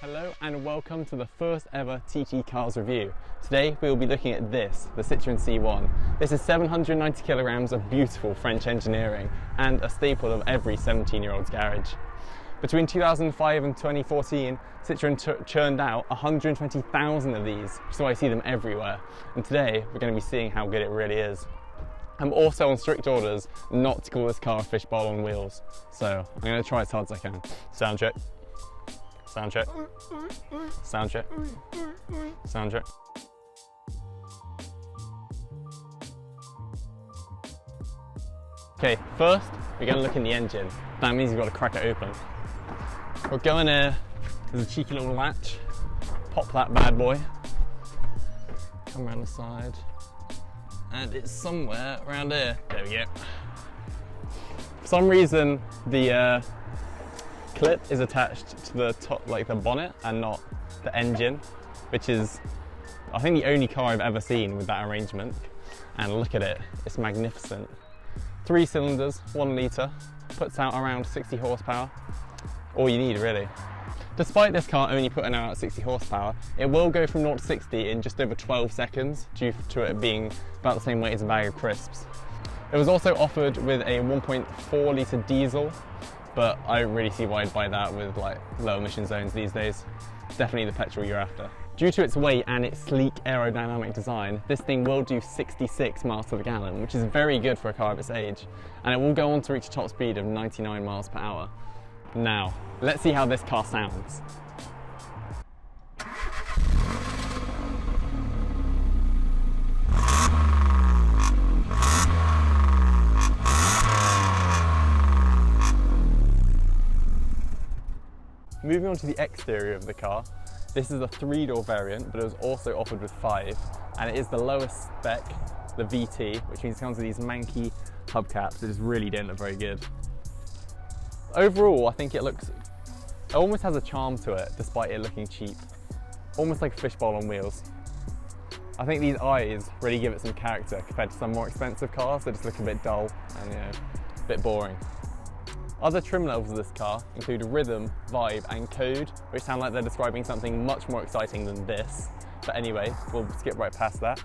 Hello and welcome to the first ever TTCars review. Today we will be looking at this, the Citroen C1. This is 790 kilograms of beautiful French engineering and a staple of every 17-year-old's garage. Between 2005 and 2014, Citroen churned out 120,000 of these, so I see them everywhere. And today we're going to be seeing how good it really is. I'm also on strict orders not to call this car a fishbowl on wheels, so I'm going to try as hard as I can. Sound check. Sound check. Sound check. Sound check. Okay, first we're going to look in the engine. That means you've got to crack it open. We'll go in here, there's a cheeky little latch. Pop that bad boy. Come around the side. And it's somewhere around here. There we go. For some reason, the clip is attached to the top, like the bonnet, and not the engine, which is, I think, the only car I've ever seen with that arrangement. And look at it, it's magnificent. 3 cylinders, 1 litre, puts out around 60 horsepower. All you need, really. Despite this car only putting out 60 horsepower, it will go from 0 to 60 in just over 12 seconds, due to it being about the same weight as a bag of crisps. It was also offered with a 1.4 litre diesel, but I don't really see why I'd buy that with like low emission zones these days. Definitely the petrol you're after. Due to its weight and its sleek aerodynamic design, this thing will do 66 miles to the gallon, which is very good for a car of its age, and it will go on to reach a top speed of 99 miles per hour. Now, let's see how this car sounds. Moving on to the exterior of the car, this is a 3-door variant, but it was also offered with 5, and it is the lowest spec, the VT, which means it comes with these manky hubcaps that just really don't look very good. Overall, I think it almost has a charm to it, despite it looking cheap. Almost like a fishbowl on wheels. I think these eyes really give it some character compared to some more expensive cars that just look a bit dull and, you know, a bit boring. Other trim levels of this car include rhythm, vibe and code, which sound like they're describing something much more exciting than this. But anyway, we'll skip right past that.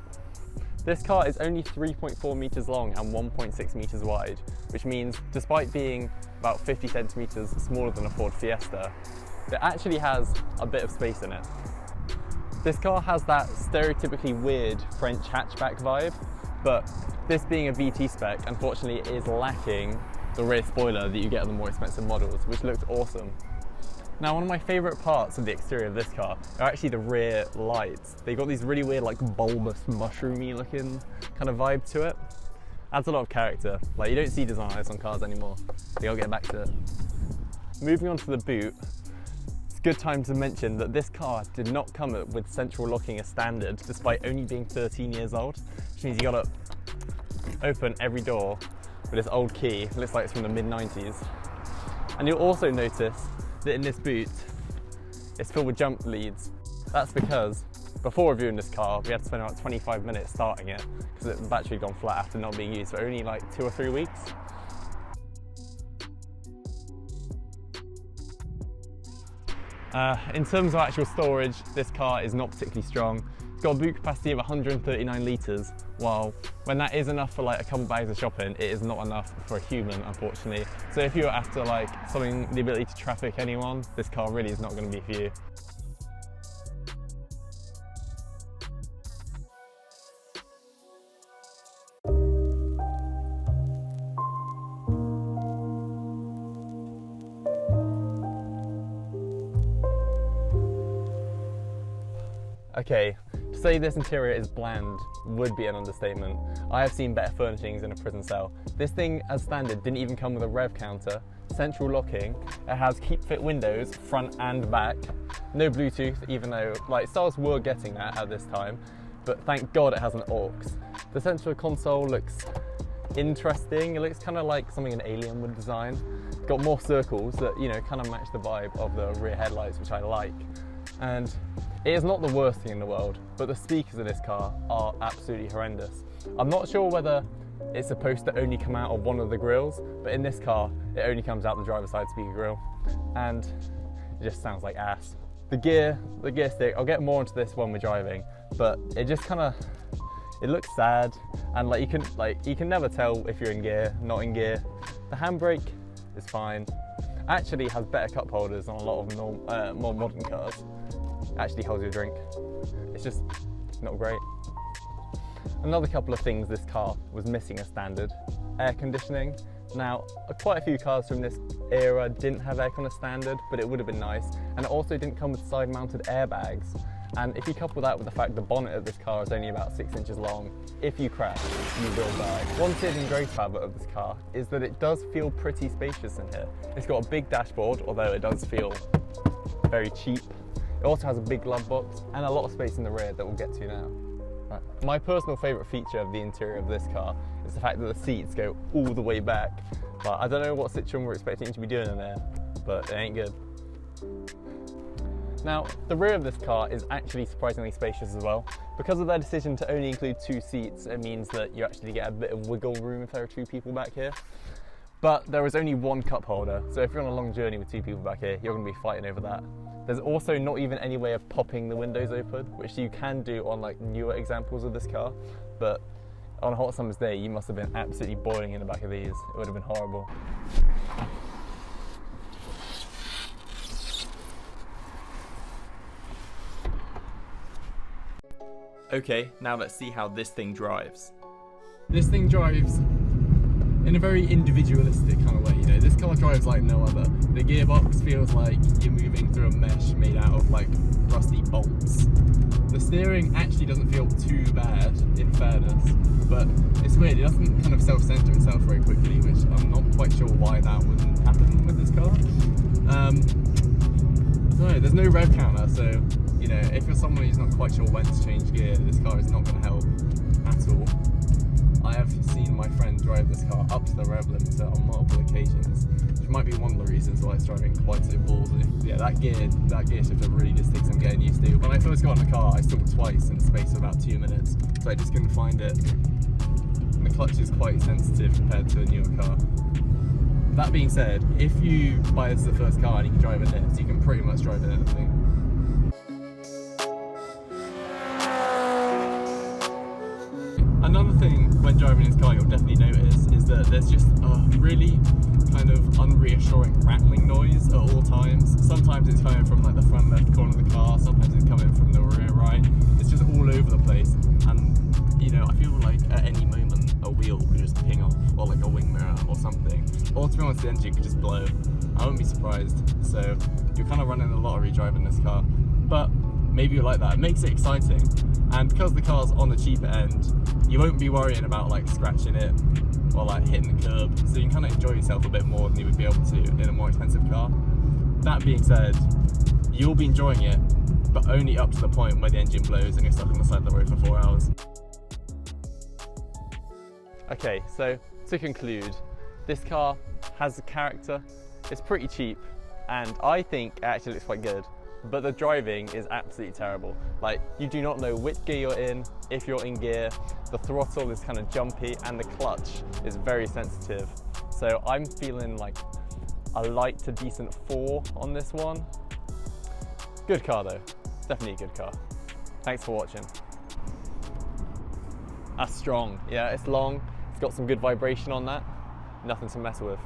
This car is only 3.4 meters long and 1.6 meters wide, which means despite being about 50 centimeters smaller than a Ford Fiesta, it actually has a bit of space in it. This car has that stereotypically weird French hatchback vibe, but this being a VT spec, unfortunately it is lacking the rear spoiler that you get on the more expensive models, which looks awesome. Now, one of my favourite parts of the exterior of this car are actually the rear lights. They've got these really weird, like bulbous, mushroomy looking kind of vibe to it. Adds a lot of character. Like, you don't see design like this on cars anymore. So I'll get back to it. Moving on to the boot, it's a good time to mention that this car did not come with central locking as standard, despite only being 13 years old, which means you gotta open every door with this old key. It looks like it's from the mid-90s. And you'll also notice that in this boot, it's filled with jump leads. That's because before reviewing this car, we had to spend about 25 minutes starting it because the battery had gone flat after not being used for only like 2 or 3 weeks. In terms of actual storage, this car is not particularly strong. It's got a boot capacity of 139 litres, while when that is enough for like a couple bags of shopping, it is not enough for a human, unfortunately. So if you're after like something, the ability to traffic anyone, this car really is not going to be for you. Okay, to say this interior is bland would be an understatement. I have seen better furnishings in a prison cell. This thing, as standard, didn't even come with a rev counter, central locking, it has keep fit windows, front and back, no Bluetooth, even though like stars were getting that at this time, but thank God it has an aux. The central console looks interesting, it looks kind of like something an alien would design. It's got more circles that, you know, kind of match the vibe of the rear headlights, which I like. And it is not the worst thing in the world, but the speakers in this car are absolutely horrendous. I'm not sure whether it's supposed to only come out of one of the grills, but in this car, it only comes out the driver's side speaker grill, and it just sounds like ass. The gear stick, I'll get more into this when we're driving, but it just kind of, it looks sad, and you can never tell if you're in gear, not in gear. The handbrake is fine. Actually has better cup holders than a lot of more modern cars. Actually holds your drink. It's just not great. Another couple of things this car was missing as standard: air conditioning. Now, quite a few cars from this era didn't have aircon as standard, but it would have been nice. And it also didn't come with side-mounted airbags. And if you couple that with the fact the bonnet of this car is only about 6 inches long, if you crash, you will die. One saving grace, however, of this car is that it does feel pretty spacious in here. It's got a big dashboard, although it does feel very cheap. It also has a big glove box and a lot of space in the rear that we'll get to now. Right. My personal favourite feature of the interior of this car is the fact that the seats go all the way back. But I don't know what Citroen we're expecting to be doing in there, but it ain't good. Now, the rear of this car is actually surprisingly spacious as well. Because of their decision to only include 2 seats, it means that you actually get a bit of wiggle room if there are 2 people back here. But there is only 1 cup holder, so if you're on a long journey with 2 people back here, you're going to be fighting over that. There's also not even any way of popping the windows open, which you can do on like newer examples of this car, but on a hot summer's day, you must have been absolutely boiling in the back of these. It would have been horrible. Okay, now let's see how this thing drives. This thing drives in a very individualistic kind of way, you know. This car drives like no other. The gearbox feels like you're moving through a mesh made out of like rusty bolts. The steering actually doesn't feel too bad, in fairness, but it's weird, it doesn't kind of self-center itself very quickly, which I'm not quite sure why that wouldn't happen with this car. No, there's no rev counter, so you know, if you're someone who's not quite sure when to change gear, this car is not going to help at all. I have seen my friend drive this car up to the rev limiter on multiple occasions, which might be one of the reasons why it's driving quite so ballsy. Yeah, that gear shifter really just takes some getting used to. When I first got in the car, I stalled twice in the space of about 2 minutes, so I just couldn't find it. And the clutch is quite sensitive compared to a newer car. That being said, if you buy this as the first car and you can drive in this, you can pretty much drive in anything. Another thing when driving this car you'll definitely notice is that there's just a really kind of unreassuring rattling noise at all times. Sometimes it's coming from like the front left corner of the car, sometimes it's coming from the rear right. It's just all over the place, and you know, I feel like at any moment a wheel could just ping off, or like a wing mirror or something. Or to be honest, the engine could just blow. I wouldn't be surprised. So you're kind of running the lottery driving this car. But maybe you like that. It makes it exciting. And because the car's on the cheaper end, you won't be worrying about like scratching it or like hitting the curb. So you can kind of enjoy yourself a bit more than you would be able to in a more expensive car. That being said, you'll be enjoying it, but only up to the point where the engine blows and you're stuck on the side of the road for 4 hours. Okay, so to conclude, this car has a character, it's pretty cheap, and I think it actually looks quite good, but the driving is absolutely terrible. Like, you do not know which gear you're in, if you're in gear, the throttle is kind of jumpy, and the clutch is very sensitive. So I'm feeling like a light to decent 4 on this one. Good car though, definitely a good car. Thanks for watching. That's strong, yeah, it's long. It's got some good vibration on that. Nothing to mess with.